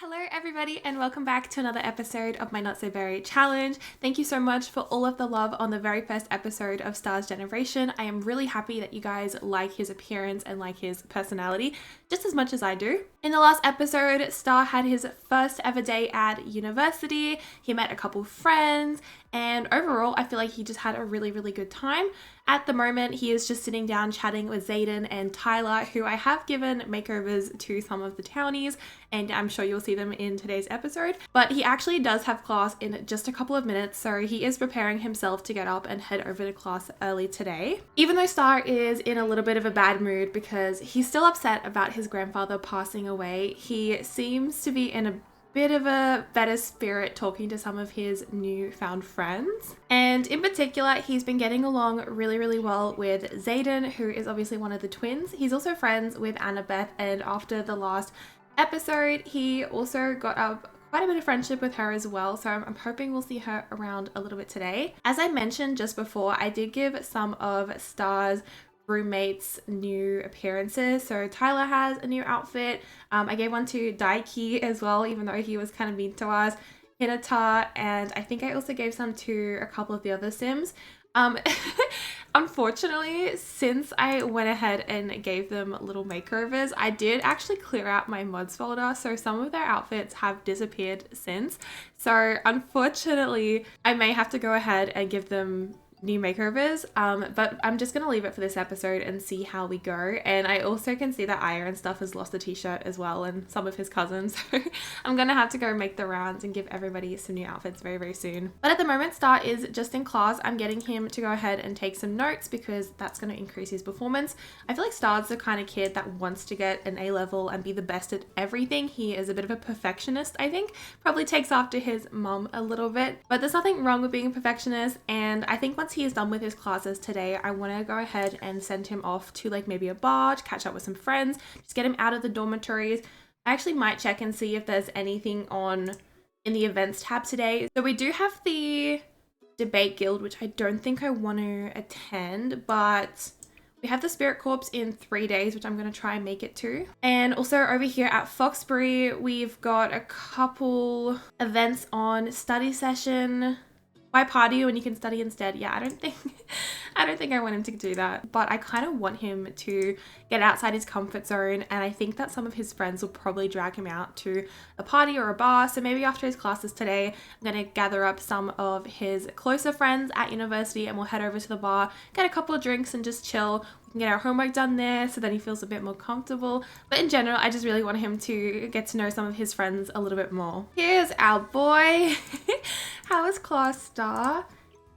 Hello everybody and welcome back to another episode of my Not So Berry challenge. Thank you so much for all of the love on the very first episode of Star's Generation. I am really happy that you guys like his appearance and like his personality just as much as I do. In the last episode, Star had his first ever day at university. He met a couple friends and overall I feel like he just had a really good time. At the moment, he is just sitting down chatting with Xaden and Tyler, who I have given makeovers to some of the townies, and I'm sure you'll see them in today's episode. But he actually does have class in just a couple of minutes, so he is preparing himself to get up and head over to class early today. Even though Star is in a little bit of a bad mood because he's still upset about his grandfather passing away, he seems to be in a bit of a better spirit talking to some of his newfound friends. And in particular, he's been getting along really well with Xaden, who is obviously one of the twins. He's also friends with Annabeth, and after the last episode, he also got up quite a bit of friendship with her as well, so I'm hoping we'll see her around a little bit today. As I mentioned just before, I did give some of Star's roommates new appearances. So Tyler has a new outfit. I gave one to Daiki as well, even though he was kind of mean to us. Hinata, and I think I also gave some to a couple of the other Sims. Unfortunately, since I went ahead and gave them little makeovers, I did actually clear out my mods folder, so some of their outfits have disappeared since. So unfortunately, I may have to go ahead and give them new makeovers, but I'm just gonna leave it for this episode and see how we go. And I also can see that Aya and stuff has lost a t-shirt as well, and some of his cousins, so I'm gonna have to go make the rounds and give everybody some new outfits very soon. But at the moment, Star is just in class. I'm getting him to go ahead and take some notes because that's going to increase his performance. I feel like Star's the kind of kid that wants to get an A level and be the best at everything. He is a bit of a perfectionist, I think. Probably takes after his mum a little bit, but there's nothing wrong with being a perfectionist. And I think once he is done with his classes today, I want to go ahead and send him off to like maybe a bar to catch up with some friends, just get him out of the dormitories. I actually might check and see if there's anything on in the events tab today. So we do have the debate guild, which I don't think I want to attend, but we have the Spirit Corps in 3 days, which I'm going to try and make it to. And also over here at Foxbury, we've got a couple events on study session. Why party when you can study instead? Yeah, I don't think I want him to do that, but I kind of want him to get outside his comfort zone, and I think that some of his friends will probably drag him out to a party or a bar. So maybe after his classes today, I'm going to gather up some of his closer friends at university and we'll head over to the bar, get a couple of drinks and just chill. We can get our homework done there so that he feels a bit more comfortable. But in general, I just really want him to get to know some of his friends a little bit more. Here's our boy. How was class, Star?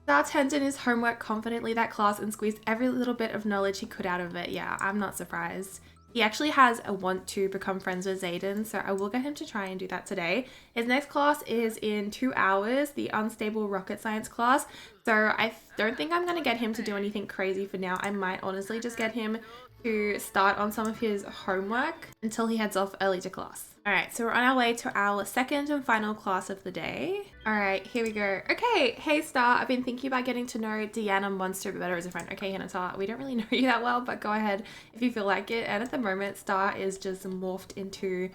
Star turned in his homework confidently that class and squeezed every little bit of knowledge he could out of it. Yeah, I'm not surprised. He actually has a want to become friends with Xaden, so I will get him to try and do that today. His next class is in 2 hours, the Unstable Rocket Science class. So I don't think I'm going to get him to do anything crazy for now. I might honestly just get him to start on some of his homework until he heads off early to class. All right, so we're on our way to our second and final class of the day. All right, here we go. Okay, hey Star, I've been thinking about getting to know Deanna Monster better as a friend. Okay, Hinata, we don't really know you that well, but go ahead if you feel like it. And at the moment, Star is just morphed into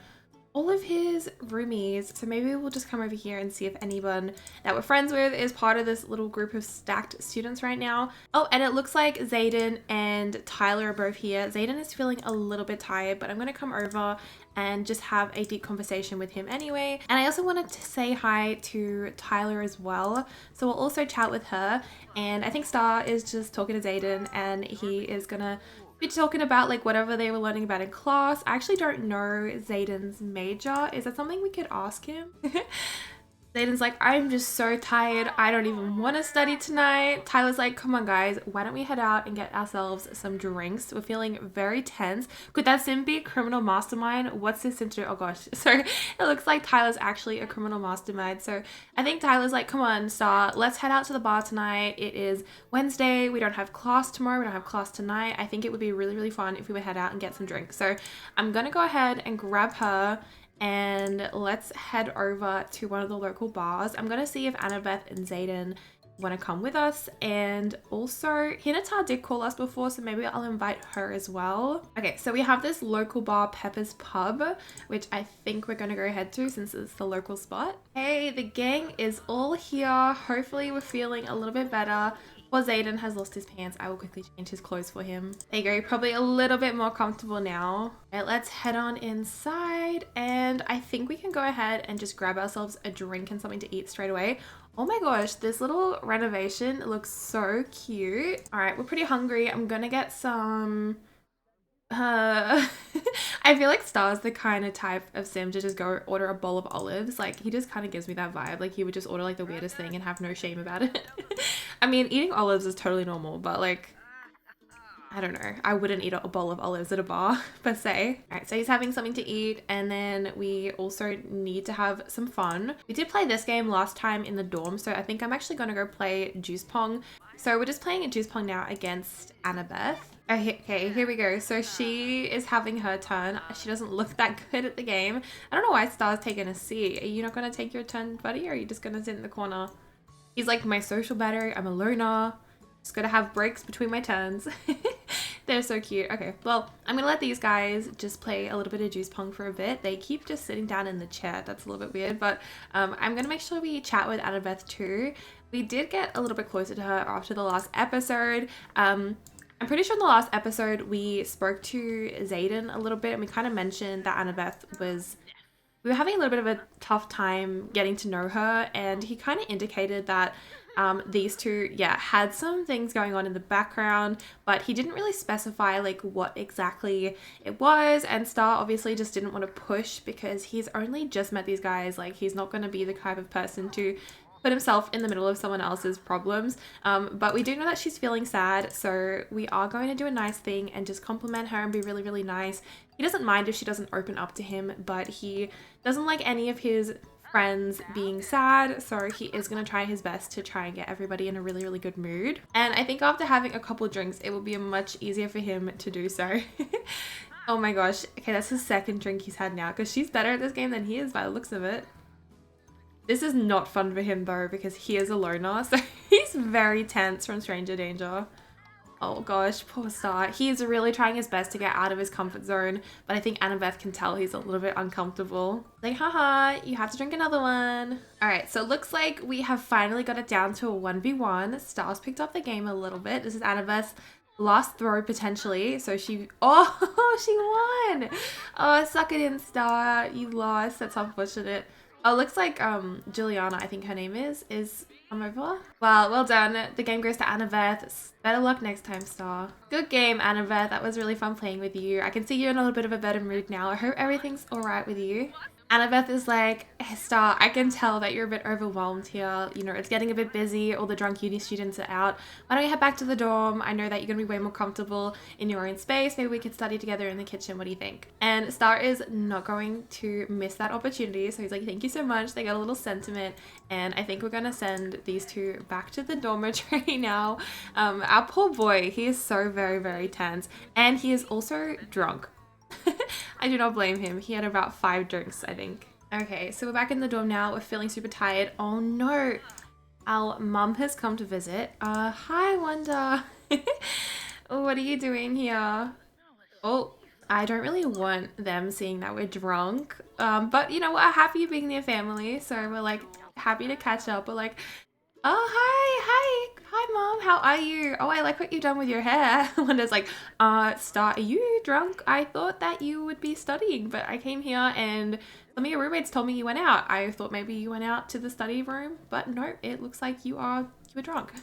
all of his roomies, so maybe we'll just come over here and see if anyone that we're friends with is part of this little group of stacked students right now. Oh, and it looks like Xaden and Tyler are both here. Xaden is feeling a little bit tired, but I'm gonna come over and just have a deep conversation with him anyway. And I also wanted to say hi to Tyler as well, so we'll also chat with her. And I think Star is just talking to Xaden, and he is gonna be talking about like whatever they were learning about in class. I actually don't know Xaden's major. Is that something we could ask him? Xaden's like, I'm just so tired. I don't even want to study tonight. Tyler's like, come on guys, why don't we head out and get ourselves some drinks? We're feeling very tense. Could that sim be a criminal mastermind? What's this into? Oh gosh. So it looks like Tyler's actually a criminal mastermind. So I think Tyler's like, come on, Star, let's head out to the bar tonight. It is Wednesday. We don't have class tomorrow. We don't have class tonight. I think it would be really fun if we would head out and get some drinks. So I'm going to go ahead and grab her and let's head over to one of the local bars. I'm going to see if Annabeth and Xaden want to come with us. And also Hinata did call us before, so maybe I'll invite her as well. Okay, so we have this local bar, Pepper's Pub, which I think we're going to go head to since it's the local spot. Hey, the gang is all here. Hopefully we're feeling a little bit better. While Zayden has lost his pants, I will quickly change his clothes for him. There you go, probably a little bit more comfortable now. All right, let's head on inside, and I think we can go ahead and just grab ourselves a drink and something to eat straight away. Oh my gosh, this little renovation looks so cute. All right, we're pretty hungry. I'm gonna get some... I feel like Star's the kind of type of sim to just go order a bowl of olives. Like, he just kind of gives me that vibe. Like, he would just order like the weirdest thing and have no shame about it. I mean, eating olives is totally normal, but like, I don't know. I wouldn't eat a bowl of olives at a bar, per se. All right, so he's having something to eat, and then we also need to have some fun. We did play this game last time in the dorm, so I think I'm actually going to go play Juice Pong. So we're just playing a Juice Pong now against Annabeth. Okay, here we go. So she is having her turn. She doesn't look that good at the game. I don't know why Star's taking a seat. Are you not going to take your turn, buddy, or are you just going to sit in the corner? He's like my social battery. I'm a loner. Just gotta have breaks between my turns. They're so cute. Okay, well, I'm gonna let these guys just play a little bit of Juice Pong for a bit. They keep just sitting down in the chair. That's a little bit weird, but I'm gonna make sure we chat with Annabeth too. We did get a little bit closer to her after the last episode. I'm pretty sure in the last episode we spoke to Zayden a little bit, and we kind of mentioned that Annabeth was... We were having a little bit of a tough time getting to know her, and he kind of indicated that these two, had some things going on in the background, but he didn't really specify like what exactly it was. And Star obviously just didn't want to push because he's only just met these guys. Like, he's not going to be the type of person to put himself in the middle of someone else's problems. But we do know that she's feeling sad, so we are going to do a nice thing and just compliment her and be really, really nice. He doesn't mind if she doesn't open up to him, but he doesn't like any of his friends being sad, so he is going to try his best to try and get everybody in a really, really good mood. And I think after having a couple of drinks, it will be much easier for him to do so. Oh my gosh. Okay, that's his second drink he's had now, because she's better at this game than he is by the looks of it. This is not fun for him though, because he is a loner, so he's very tense from stranger danger. Oh gosh, poor Star. He's really trying his best to get out of his comfort zone, but I think Annabeth can tell he's a little bit uncomfortable. Like, haha, you have to drink another one. All right, so it looks like we have finally got it down to a 1v1. Star's picked up the game a little bit. This is Annabeth's last throw potentially. So she won. Oh, suck it in, Star. You lost. That's unfortunate. Oh, it looks like Juliana, I think her name is come over. Well done. The game goes to Annabeth. Better luck next time, Star. Good game, Annabeth. That was really fun playing with you. I can see you're in a little bit of a better mood now. I hope everything's all right with you. Annabeth is like, hey, Star, I can tell that you're a bit overwhelmed here. You know, it's getting a bit busy. All the drunk uni students are out. Why don't you head back to the dorm? I know that you're going to be way more comfortable in your own space. Maybe we could study together in the kitchen. What do you think? And Star is not going to miss that opportunity. So he's like, thank you so much. They got a little sentiment. And I think we're going to send these two back to the dormitory now. Our poor boy, he is so very, very tense. And he is also drunk. I do not blame him. He had about 5 drinks, I think. Okay, so we're back in the dorm now. We're feeling super tired. Oh no, our mum has come to visit. Hi, Wanda. What are you doing here? Oh, I don't really want them seeing that we're drunk. But you know, we're happy being near family, so we're like happy to catch up. We're like, oh, hi, mom, how are you? Oh, I like what you've done with your hair. Wanda's like, Star, are you drunk? I thought that you would be studying, but I came here and some of your roommates told me you went out. I thought maybe you went out to the study room, but no, it looks like you were drunk.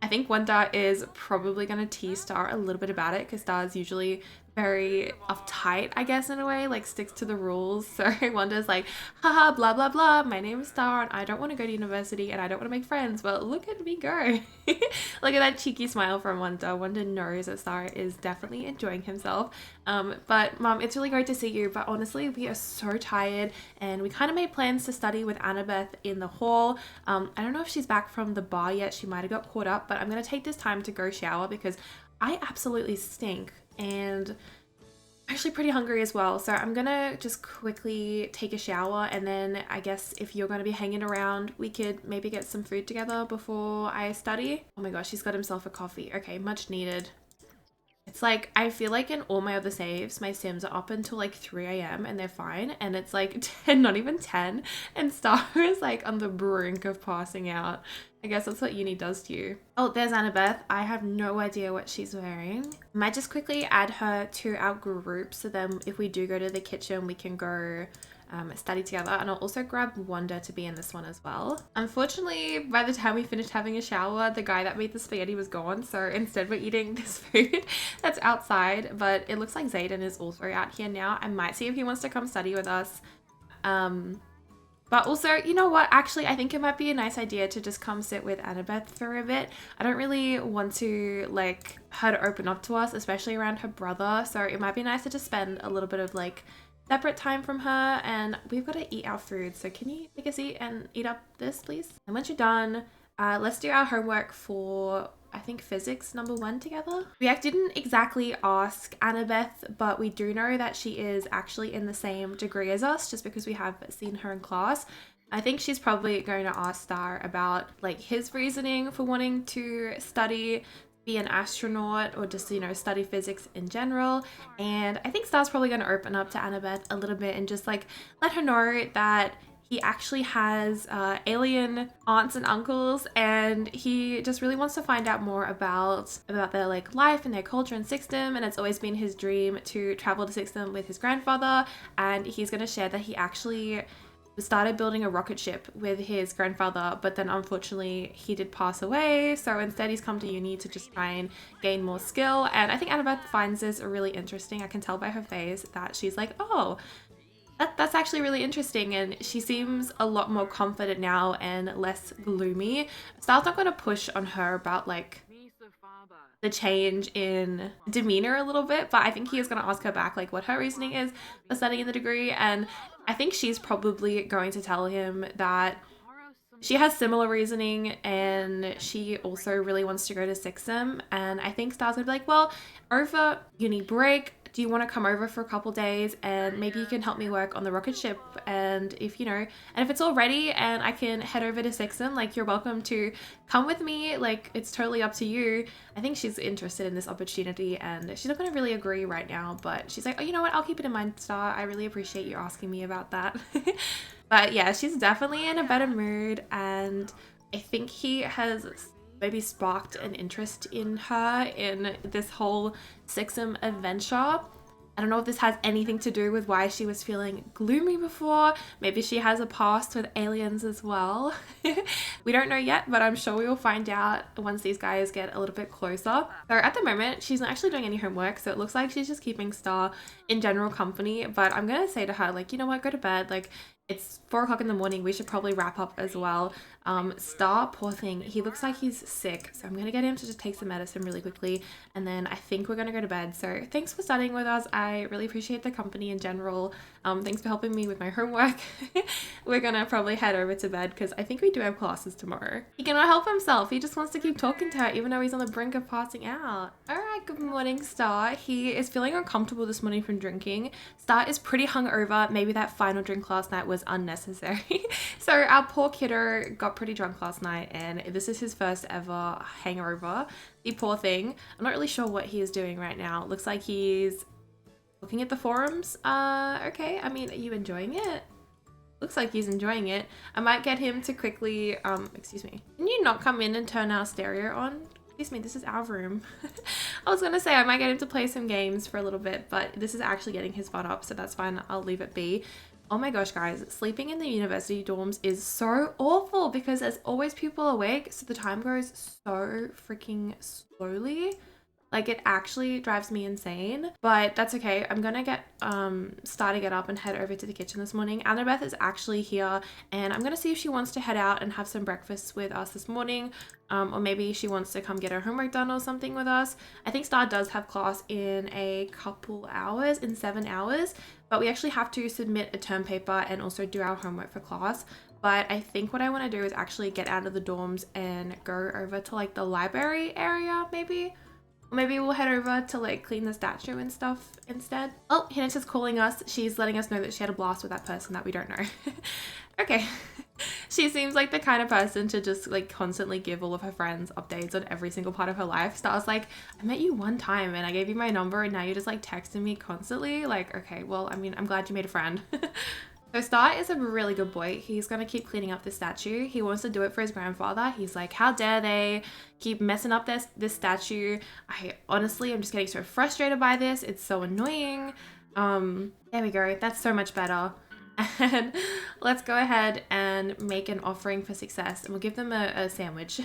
I think Wanda is probably going to tease Star a little bit about it, because Star's usually very uptight, I guess, in a way, like sticks to the rules. So Wanda's like, haha, blah, blah, blah. My name is Star and I don't want to go to university and I don't want to make friends. Well, look at me go. Look at that cheeky smile from Wanda. Wanda knows that Star is definitely enjoying himself. But Mom, it's really great to see you. But honestly, we are so tired and we kind of made plans to study with Annabeth in the hall. I don't know if she's back from the bar yet. She might have got caught up, but I'm going to take this time to go shower because I absolutely stink. And Actually pretty hungry as well, so I'm gonna just quickly take a shower, and then I guess if you're gonna be hanging around, we could maybe get some food together before I study. Oh my gosh, he's got himself a coffee. Okay, much needed. It's like, I feel like in all my other saves, my Sims are up until like 3 a.m. and they're fine, and it's like 10, not even 10, and Star is like on the brink of passing out. I guess that's what uni does to you. Oh, there's Annabeth. I have no idea what she's wearing. Might just quickly add her to our group, so then if we do go to the kitchen, we can go study together. And I'll also grab Wanda to be in this one as well. Unfortunately, by the time we finished having a shower, the guy that made the spaghetti was gone, so instead we're eating this food that's outside. But it looks like Zayden is also out here now. I might see if he wants to come study with us. But also, you know what? Actually, I think it might be a nice idea to just come sit with Annabeth for a bit. I don't really want to, like, her to open up to us, especially around her brother. So it might be nice to just spend a little bit of, like, separate time from her. And we've got to eat our food. So can you take a seat and eat up this, please? And once you're done, let's do our homework for, I think, physics number 1 together. We didn't exactly ask Annabeth, but we do know that she is actually in the same degree as us, just because we have seen her in class. I think she's probably going to ask Star about like his reasoning for wanting to study, be an astronaut, or just, you know, study physics in general. And I think Star's probably going to open up to Annabeth a little bit and just like let her know that he actually has alien aunts and uncles, and he just really wants to find out more about their like life and their culture in Sixtham. And it's always been his dream to travel to Sixtham with his grandfather, and he's going to share that he actually started building a rocket ship with his grandfather, but then unfortunately he did pass away, so instead he's come to uni to just try and gain more skill. And I think Annabeth finds this really interesting. I can tell by her face that she's like, oh, that's actually really interesting, and she seems a lot more confident now and less gloomy. Style's not going to push on her about like the change in demeanor a little bit, but I think he is going to ask her back like what her reasoning is for studying the degree. And I think she's probably going to tell him that she has similar reasoning and she also really wants to go to Sixtham. And I think Star's gonna be like, well, over uni break, do you want to come over for a couple days and maybe you can help me work on the rocket ship? And if, you know, and if it's all ready and I can head over to Sixtham, like, you're welcome to come with me. Like, it's totally up to you. I think she's interested in this opportunity, and she's not going to really agree right now, but she's like, oh, you know what? I'll keep it in mind, Star. I really appreciate you asking me about that. But yeah, she's definitely in a better mood, and I think he has maybe sparked an interest in her in this whole Sixtham adventure. I don't know if this has anything to do with why she was feeling gloomy before. Maybe she has a past with aliens as well. We don't know yet, but I'm sure we will find out once these guys get a little bit closer. So at the moment, she's not actually doing any homework, so it looks like she's just keeping Star in general company. But I'm gonna say to her, like, you know what, go to bed. Like, it's 4 o'clock in the morning. We should probably wrap up as well. Star, poor thing, he looks like he's sick, so I'm gonna get him to just take some medicine really quickly, and then I think we're gonna go to bed. So thanks for studying with us. I really appreciate the company in general. Thanks for helping me with my homework. We're gonna probably head over to bed because I think we do have classes tomorrow. He cannot help himself. He just wants to keep talking to her even though he's on the brink of passing out. All right, good morning, Star. He is feeling uncomfortable this morning from drinking. Star is pretty hungover. Maybe that final drink last night was unnecessary. So our poor kiddo got pretty drunk last night, and this is his first ever hangover. The poor thing. I'm not really sure what he is doing right now. Looks like he's looking at the forums. Okay, I mean, are you enjoying it? Looks like he's enjoying it. I might get him to quickly, excuse me. Can you not come in and turn our stereo on? Excuse me, this is our room. I was gonna say I might get him to play some games for a little bit, but this is actually getting his fun up, so that's fine. I'll leave it be. Oh my gosh, guys, sleeping in the university dorms is so awful because there's always people awake, so the time goes so freaking slowly. Like, it actually drives me insane, but that's okay. I'm gonna get Star to get up and head over to the kitchen this morning. Annabeth is actually here, and I'm gonna see if she wants to head out and have some breakfast with us this morning, or maybe she wants to come get her homework done or something with us. I think Star does have class in a couple hours, in 7 hours, but we actually have to submit a term paper and also do our homework for class. But I think what I want to do is actually get out of the dorms and go over to like the library area maybe. Or maybe we'll head over to like clean the statue and stuff instead. Oh, Hinata's calling us. She's letting us know that she had a blast with that person that we don't know. Okay. She seems like the kind of person to just like constantly give all of her friends updates on every single part of her life. Star's like, I met you one time and I gave you my number and now you're just like texting me constantly. Like, okay, well, I mean, I'm glad you made a friend. So Star is a really good boy. He's gonna keep cleaning up this statue. He wants to do it for his grandfather. He's like, how dare they keep messing up this statue? I honestly, I'm just getting so frustrated by this. It's so annoying. There we go. That's so much better. And let's go ahead and make an offering for success and we'll give them a sandwich.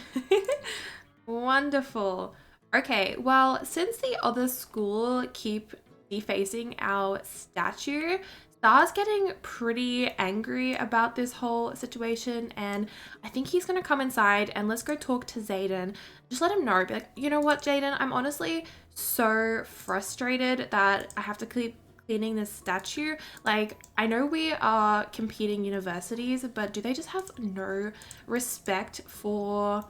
Wonderful. Okay, well, since the other school keep defacing our statue, Star's getting pretty angry about this whole situation and I think he's gonna come inside and let's go talk to Zayden. Just let him know, be like, you know what, Jaden, I'm honestly so frustrated that I have to keep cleaning this statue. Like, I know we are competing universities, but do they just have no respect for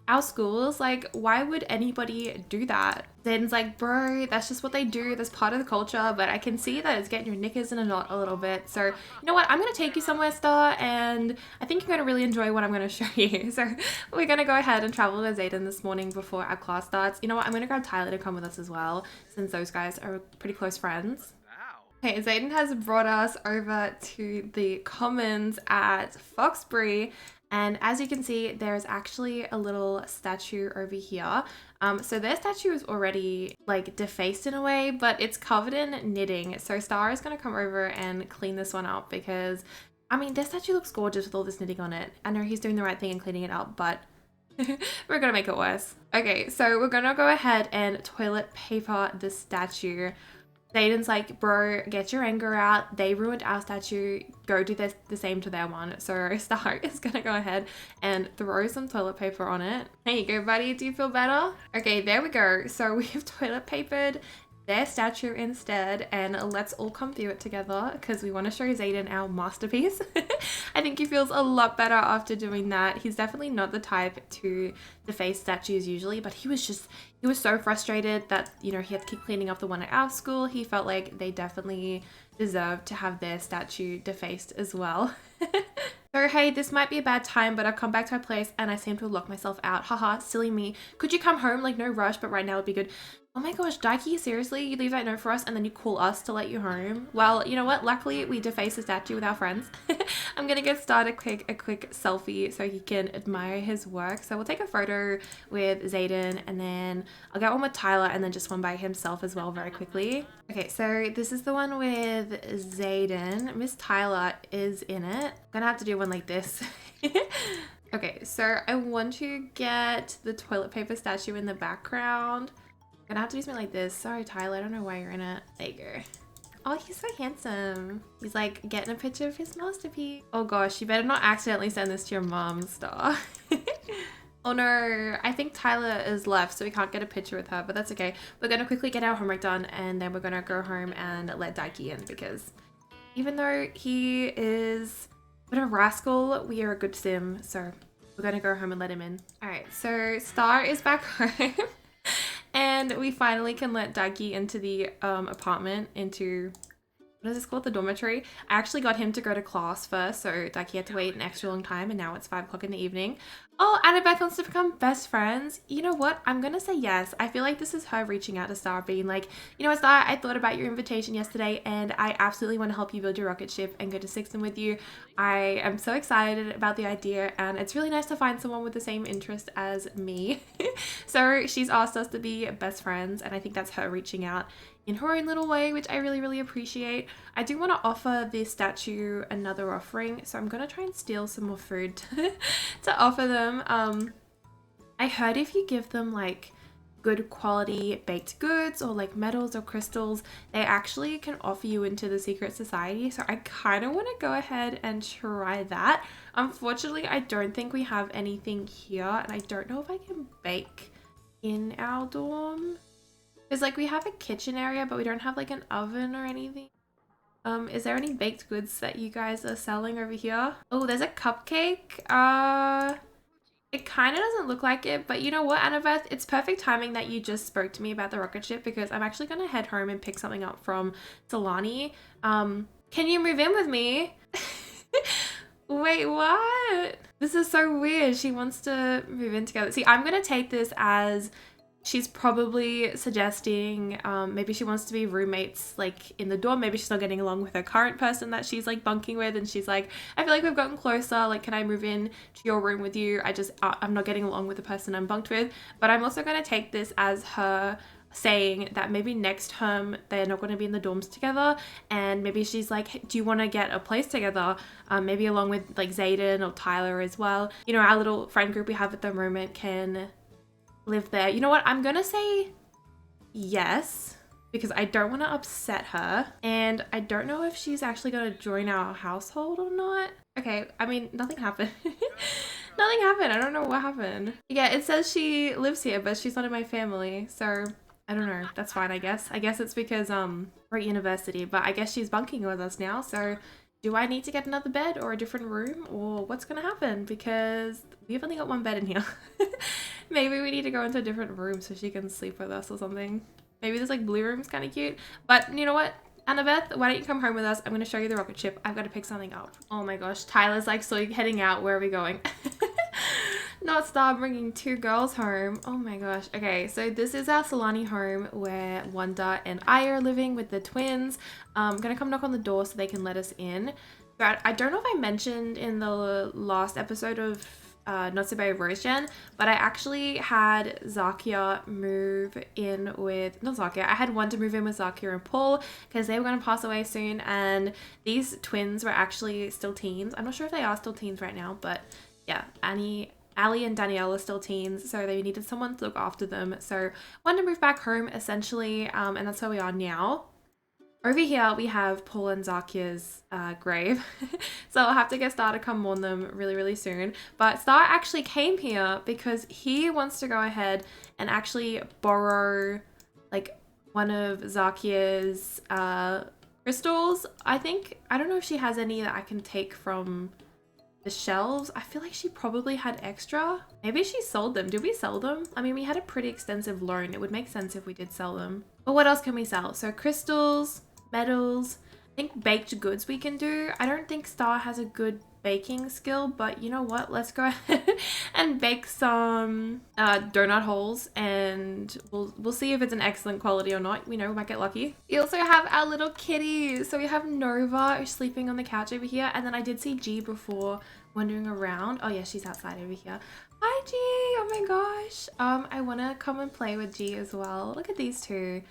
our schools? Like, why would anybody do that? Zen's like, bro, that's just what they do. That's part of the culture, but I can see that it's getting your knickers in a knot a little bit. So, you know what? I'm going to take you somewhere, Star, and I think you're going to really enjoy what I'm going to show you. So, we're going to go ahead and travel to Zayden this morning before our class starts. You know what? I'm going to grab Tyler to come with us as well, since those guys are pretty close friends. Okay, Zayden has brought us over to the commons at Foxbury, and as you can see, there's actually a little statue over here. So their statue is already like defaced in a way, but it's covered in knitting. So Star is gonna come over and clean this one up because, I mean, their statue looks gorgeous with all this knitting on it. I know he's doing the right thing and cleaning it up, but we're gonna make it worse. Okay, so we're gonna go ahead and toilet paper the statue. Zayden's like, bro, get your anger out. They ruined our statue. Go do the same to their one. So Star is gonna go ahead and throw some toilet paper on it. There you go, buddy. Do you feel better? Okay, there we go. So we have toilet papered their statue instead, and let's all come view it together because we want to show Zayden our masterpiece. I think he feels a lot better after doing that. He's definitely not the type to deface statues usually, but he was so frustrated that, you know, he had to keep cleaning up the one at our school. He felt like they definitely deserved to have their statue defaced as well. So hey, this might be a bad time, but I've come back to my place and I seem to have locked myself out. Haha, silly me. Could you come home? Like, no rush, but right now would be good. Oh my gosh, Daiki, seriously? You leave that note for us and then you call us to let you home? Well, you know what? Luckily, we defaced the statue with our friends. I'm gonna get started a quick selfie so he can admire his work. So we'll take a photo with Zayden and then I'll get one with Tyler and then just one by himself as well very quickly. Okay, so this is the one with Zayden. Miss Tyler is in it. I'm gonna have to do one like this. Okay, so I want to get the toilet paper statue in the background. I'm gonna have to do something like this. Sorry, Tyler, I don't know why you're in it. There you go. Oh, he's so handsome. He's like getting a picture of his masterpiece. Oh gosh, you better not accidentally send this to your mom, Star. Oh no, I think Tyler is left, so we can't get a picture with her, but that's okay. We're gonna quickly get our homework done and then we're gonna go home and let Daiki in because even though he is a bit of a rascal, we are a good sim, so we're gonna go home and let him in. All right, so Star is back home. And we finally can let Daiki into the apartment, into, what is this called? The dormitory. I actually got him to go to class first, so Daiki had to wait an extra long time, and now it's 5 o'clock in the evening. Oh, Annabeth wants to become best friends. You know what? I'm gonna say yes. I feel like this is her reaching out to Star, being like, you know what, Star, I thought about your invitation yesterday, and I absolutely want to help you build your rocket ship and go to Sixton with you. I am so excited about the idea, and it's really nice to find someone with the same interest as me. So she's asked us to be best friends, and I think that's her reaching out in her own little way, which I really, really appreciate. I do want to offer this statue another offering, so I'm gonna try and steal some more food to offer them. I heard if you give them like good quality baked goods or like metals or crystals, they actually can offer you into the secret society. So I kind of want to go ahead and try that. Unfortunately, I don't think we have anything here, and I don't know if I can bake in our dorm. Because like we have a kitchen area, but we don't have like an oven or anything. Is there any baked goods that you guys are selling over here? Oh, there's a cupcake. It kind of doesn't look like it, but you know what, Annabeth? It's perfect timing that you just spoke to me about the rocket ship because I'm actually going to head home and pick something up from Solani. Can you move in with me? Wait, what? This is so weird. She wants to move in together. See, I'm going to take this as she's probably suggesting maybe she wants to be roommates like in the dorm. Maybe she's not getting along with her current person that she's like bunking with, and she's like, I feel like we've gotten closer, like can I move in to your room with you? I'm not getting along with the person I'm bunked with. But I'm also going to take this as her saying that maybe next term they're not going to be in the dorms together, and maybe she's like, hey, do you want to get a place together, maybe along with like Zayden or Tyler as well. You know, our little friend group we have at the moment can live there. You know what? I'm gonna say yes because I don't want to upset her, and I don't know if she's actually gonna join our household or not. Okay, I mean, nothing happened. Nothing happened. I don't know what happened. Yeah, it says she lives here, but she's not in my family, so I don't know. That's fine, I guess. I guess it's because we're at university, but I guess she's bunking with us now, so do I need to get another bed or a different room, or what's gonna happen? Because we've only got one bed in here. Maybe we need to go into a different room so she can sleep with us or something. Maybe this like blue room's kind of cute. But you know what? Annabeth, why don't you come home with us? I'm going to show you the rocket ship. I've got to pick something up. Oh my gosh. Tyler's like slowly heading out. Where are we going? Not stop bringing two girls home. Oh my gosh. Okay, so this is our Solani home where Wanda and I are living with the twins. I'm going to come knock on the door so they can let us in. But I don't know if I mentioned in the last episode of Not So Bad Rosegen, but I actually had Zakia move in with, not Zakia, I had Wanda move in with Zakia and Paul because they were going to pass away soon, and these twins were actually still teens. I'm not sure if they are still teens right now, but yeah, Ali and Danielle are still teens, so they needed someone to look after them. So Wanda moved back home essentially, and that's where we are now. Over here, we have Paul and Zakia's grave. So I'll have to get Star to come mourn them really, really soon. But Star actually came here because he wants to go ahead and actually borrow like one of Zakia's crystals, I think. I don't know if she has any that I can take from the shelves. I feel like she probably had extra. Maybe she sold them. Did we sell them? I mean, we had a pretty extensive loan. It would make sense if we did sell them. But what else can we sell? So crystals, metals, I think baked goods we can do. I don't think Star has a good baking skill, but you know what? Let's go ahead and bake some donut holes, and we'll see if it's an excellent quality or not. We know we might get lucky. We also have our little kitty. So we have Nova who's sleeping on the couch over here, and then I did see G before wandering around. Oh yeah, she's outside over here. Hi G! Oh my gosh. I want to come and play with G as well. Look at these two.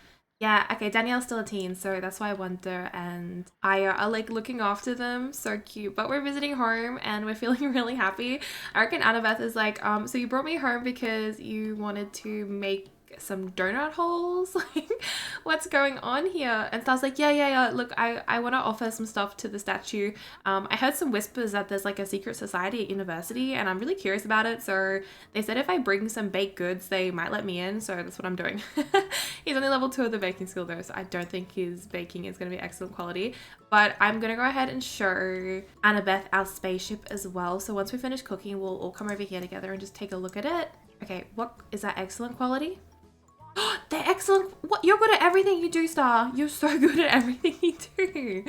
Yeah, okay, Danielle's still a teen, so that's why Wanda and Aya are like looking after them. So cute. But we're visiting home and we're feeling really happy. I reckon Annabeth is like, so you brought me home because you wanted to make some donut holes? Like, what's going on here? And Star's like, yeah. Look, I want to offer some stuff to the statue. I heard some whispers that there's like a secret society at university, and I'm really curious about it. So they said if I bring some baked goods, they might let me in. So that's what I'm doing. He's only level 2 of the baking skill though, so I don't think his baking is going to be excellent quality. But I'm going to go ahead and show Annabeth our spaceship as well. So once we finish cooking, we'll all come over here together and just take a look at it. Okay, what is that? Excellent quality? They're excellent. What? You're good at everything you do, Star. You're so good at everything you do.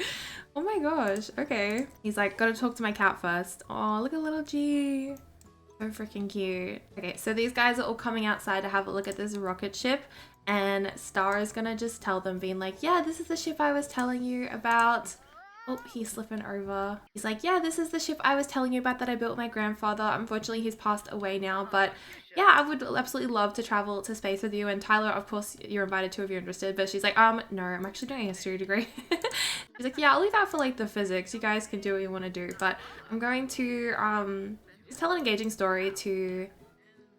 Oh my gosh. Okay. He's like, gotta talk to my cat first. Oh, look at little G. So freaking cute. Okay, so these guys are all coming outside to have a look at this rocket ship. And Star is gonna just tell them, being like, yeah, this is the ship I was telling you about. Oh, he's slipping over. He's like, yeah, this is the ship I was telling you about that I built with my grandfather. Unfortunately, he's passed away now, but yeah, I would absolutely love to travel to space with you. And Tyler, of course, you're invited to if you're interested. But she's like, no, I'm actually doing a history degree. She's like, yeah, I'll leave that for like the physics. You guys can do what you want to do. But I'm going to just tell an engaging story to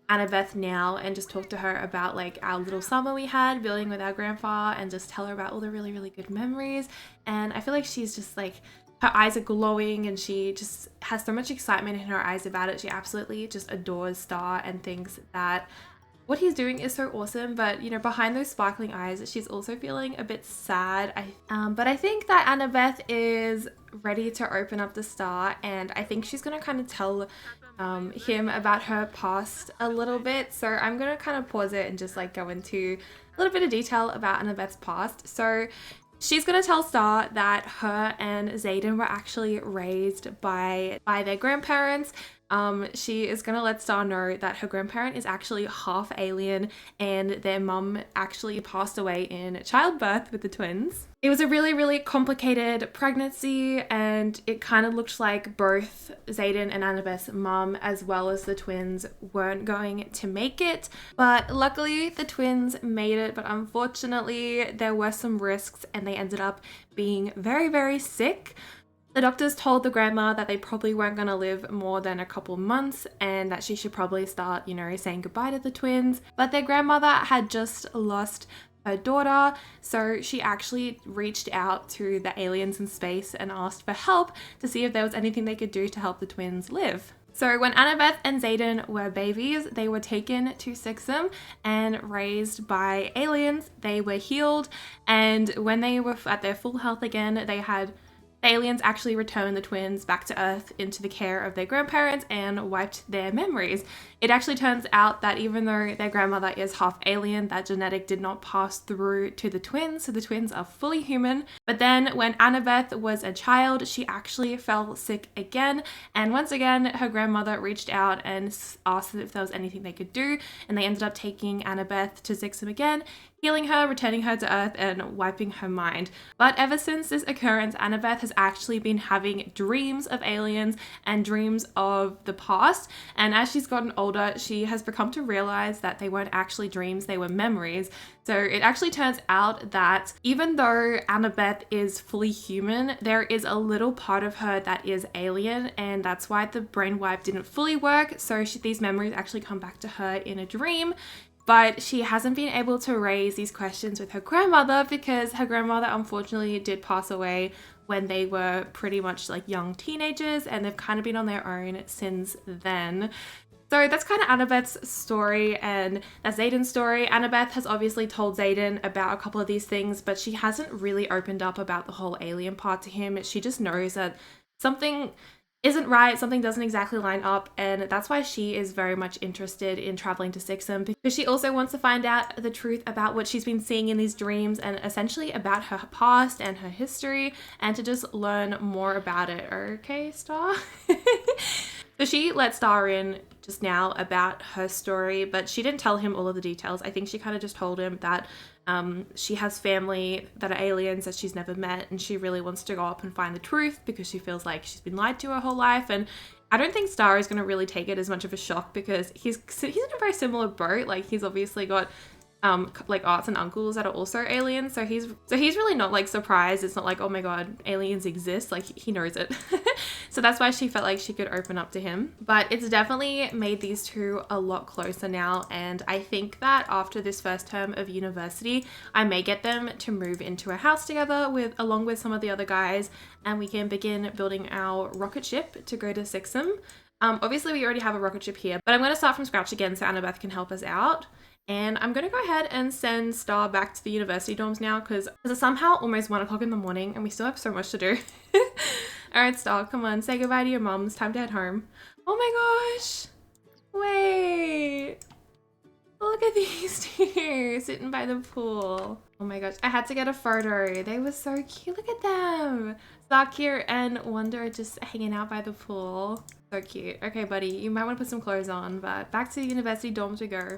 Annabeth now and just talk to her about like our little summer we had building with our grandpa, and just tell her about all the really, really good memories. And I feel like she's just like, her eyes are glowing and she just has so much excitement in her eyes about it. She absolutely just adores Star and thinks that what he's doing is so awesome, but you know, behind those sparkling eyes, she's also feeling a bit sad. But I think that Annabeth is ready to open up the star, and I think she's gonna kind of tell him about her past a little bit. So I'm gonna kind of pause it and just like go into a little bit of detail about Annabeth's past. So she's gonna tell Star that her and Xaden were actually raised by their grandparents. She is gonna let Star know that her grandparent is actually half alien and their mum actually passed away in childbirth with the twins. It was a really, really complicated pregnancy, and it kind of looked like both Xaden and Annabeth's mum as well as the twins weren't going to make it. But luckily the twins made it, but unfortunately there were some risks and they ended up being very, very sick. The doctors told the grandma that they probably weren't going to live more than a couple months and that she should probably start, you know, saying goodbye to the twins. But their grandmother had just lost her daughter, so she actually reached out to the aliens in space and asked for help to see if there was anything they could do to help the twins live. So when Annabeth and Xaden were babies, they were taken to Sixum and raised by aliens. They were healed, and when they were at their full health again, the aliens actually returned the twins back to Earth into the care of their grandparents and wiped their memories. It actually turns out that even though their grandmother is half alien, that genetic did not pass through to the twins, so the twins are fully human. But then when Annabeth was a child, she actually fell sick again, and once again her grandmother reached out and asked if there was anything they could do, and they ended up taking Annabeth to Sixum again, healing her, returning her to Earth, and wiping her mind. But ever since this occurrence, Annabeth has actually been having dreams of aliens and dreams of the past, and as she's gotten older, she has become to realize that they weren't actually dreams, they were memories. So it actually turns out that even though Annabeth is fully human, there is a little part of her that is alien, and that's why the brain wipe didn't fully work. So these memories actually come back to her in a dream. But she hasn't been able to raise these questions with her grandmother because her grandmother unfortunately did pass away when they were pretty much like young teenagers, and they've kind of been on their own since then. So that's kind of Annabeth's story, and that's Xaden's story. Annabeth has obviously told Xaden about a couple of these things, but she hasn't really opened up about the whole alien part to him. She just knows that something isn't right, something doesn't exactly line up, and that's why she is very much interested in traveling to Sixum, because she also wants to find out the truth about what she's been seeing in these dreams and essentially about her past and her history, and to just learn more about it. Okay, Star? So she let Star in just now about her story, but she didn't tell him all of the details. I think she kind of just told him that she has family that are aliens that she's never met, and she really wants to go up and find the truth because she feels like she's been lied to her whole life. And I don't think Star is going to really take it as much of a shock because he's in a very similar boat. Like, he's obviously got like aunts and uncles that are also aliens, so he's really not like surprised. It's not like, oh my god, aliens exist. Like, he knows it. So that's why she felt like she could open up to him. But it's definitely made these two a lot closer now, and I think that after this first term of university, I may get them to move into a house together along with some of the other guys, and we can begin building our rocket ship to go to Sixum. Obviously we already have a rocket ship here, but I'm going to start from scratch again so Annabeth can help us out. And I'm going to go ahead and send Star back to the university dorms now because it's somehow almost 1 o'clock in the morning and we still have so much to do. Alright, Star, come on, say goodbye to your mom. It's time to head home. Oh my gosh! Wait! Look at these two sitting by the pool. Oh my gosh, I had to get a photo. They were so cute. Look at them! Zakir and Wonder are just hanging out by the pool. So cute. Okay, buddy, you might want to put some clothes on, but back to the university dorms we go.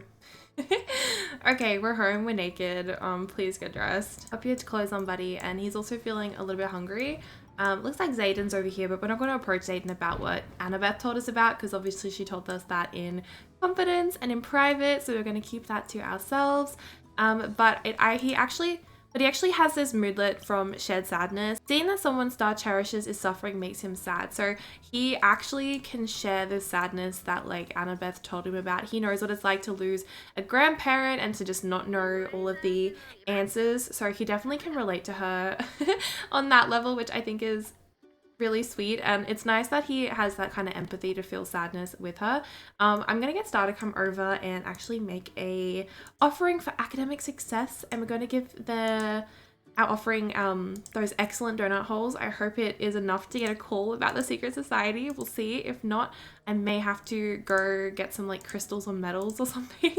Okay, we're home, we're naked. Please get dressed. Up your clothes on, buddy, and he's also feeling a little bit hungry. Looks like Xaden's over here, but we're not going to approach Xaden about what Annabeth told us about because obviously she told us that in confidence and in private, so we're going to keep that to ourselves. But he actually has this moodlet from Shared Sadness. Seeing that someone Star cherishes is suffering makes him sad. So he actually can share the sadness that like Annabeth told him about. He knows what it's like to lose a grandparent and to just not know all of the answers. So he definitely can relate to her on that level, which I think is really sweet, and it's nice that he has that kind of empathy to feel sadness with her. I'm gonna get Star to come over and actually make a offering for academic success, and we're going to give our offering those excellent donut holes. I hope it is enough to get a call about the secret society. We'll see. If not, I may have to go get some like crystals or metals or something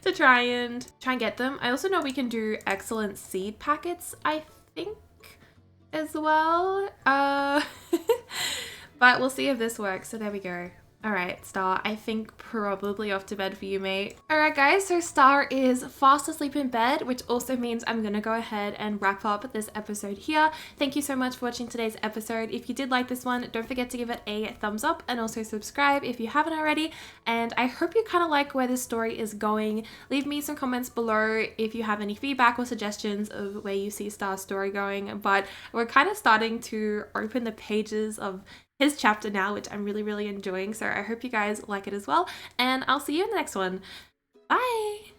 to try and get them. I also know we can do excellent seed packets, I think, as well. But we'll see if this works. So there we go. All right, Star, I think probably off to bed for you, mate. All right, guys, so Star is fast asleep in bed, which also means I'm gonna go ahead and wrap up this episode here. Thank you so much for watching today's episode. If you did like this one, don't forget to give it a thumbs up and also subscribe if you haven't already. And I hope you kind of like where this story is going. Leave me some comments below if you have any feedback or suggestions of where you see Star's story going. But we're kind of starting to open the pages of his chapter now, which I'm really, really enjoying. So I hope you guys like it as well. And I'll see you in the next one. Bye!